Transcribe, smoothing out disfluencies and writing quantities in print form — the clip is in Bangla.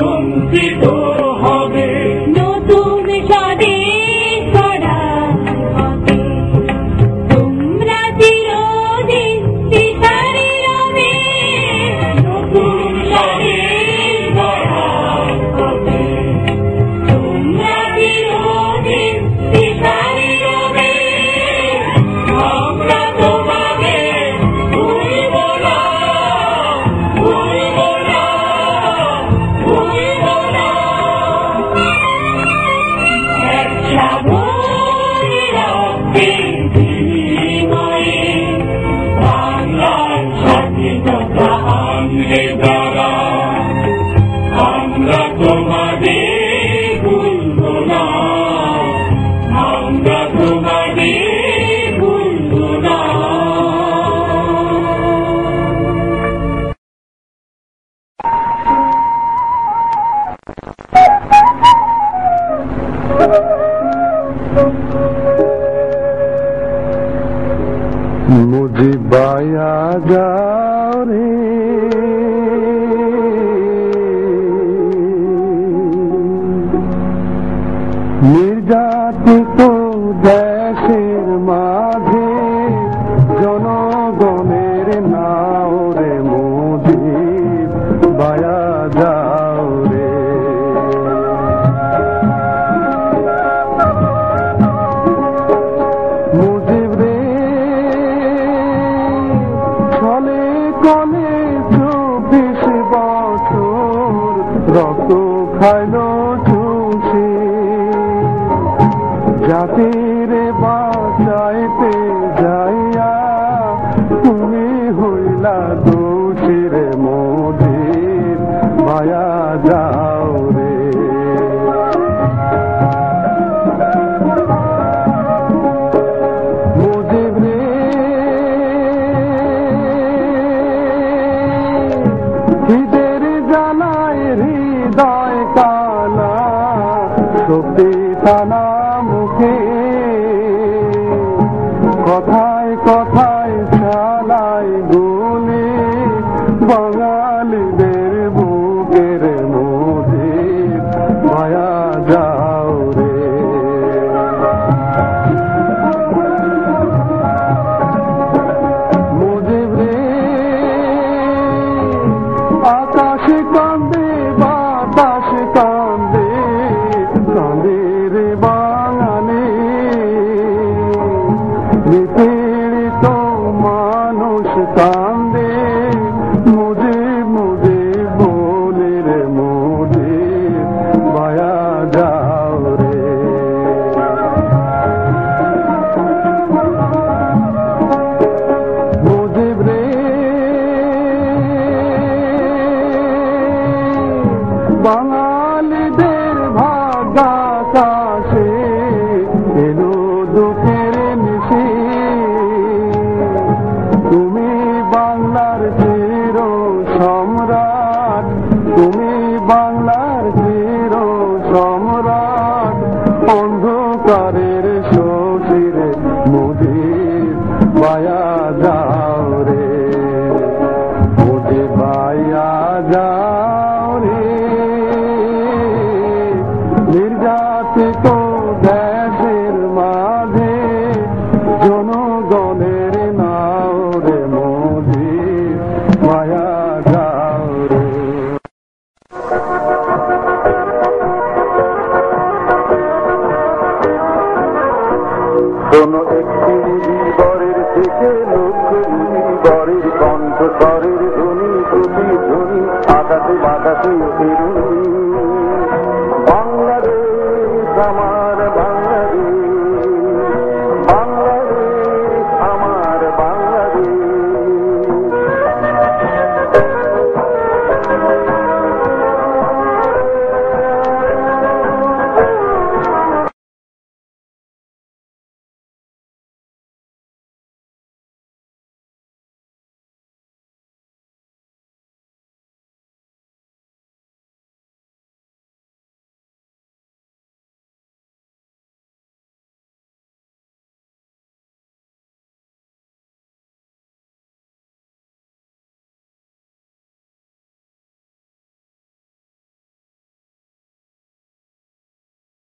বঞ্চিত হবে নতুন স্বদেশ গড়ার পথে তোমরা চিরদিন দিশারি রবে নতুন স্বদেশ গড়ার পথে তোমরা চিরদিন দিশারি রবে আমরা তোমাকে ভুলব না, ভুলব না, ভুলব না। এক সাগরের রক্তের বিনিময়ে বাংলার স্বাধীনতা আনলে যারা, আমরা তোমাদের ভুলব না, আমরা তোমাদের ভুলব না। মুজিবায়া যাও রে নির্যাতিত দেশের মাঝে জনগণের নাও রে মুজিবায়া যাও রে মুজিব রে ছলে কলে 24 বছর রক্ত খাইল চুষে জাতির বাঁচাইতে যাইয়া তুমি হইলা দোষী রে মোদির মায়া যাও রে মুজিব রে খিদের জ্বালায় হৃদয় কালা শক্তি টানা মুখে কথায় কথায় চালাই গুলি বাঙালিদের বুকের মুজিব মায়া যাও রে মুজিব রে আকাশে কান্দে বাতাস কান্দে কান্দে রে বাঙালি নিপীড়িত মানুষ কান্দে মুজিব মুজিব বলে রে মুজিব মায়া যাও রে মুজিব রে বাঙালিদের ভাগাকাশে এলো দুঃখের নিশি তুমি বাংলার চির সম্রাট তুমি বাংলার চির সম্রাট অন্ধকারের শশীরে মুজিব মায়া যাও রে মুজিব মায়া যাও রে নির্যাতিত দেশের মাঝে জনগণের নাও রে মুজিব মায়া যাও রে কোনো একটি বরের থেকে লক্ষ্য বরের কণ্ঠস্বরের ধ্বনি প্রতিধ্বনি আকাশে বাতাসে ফেরুনি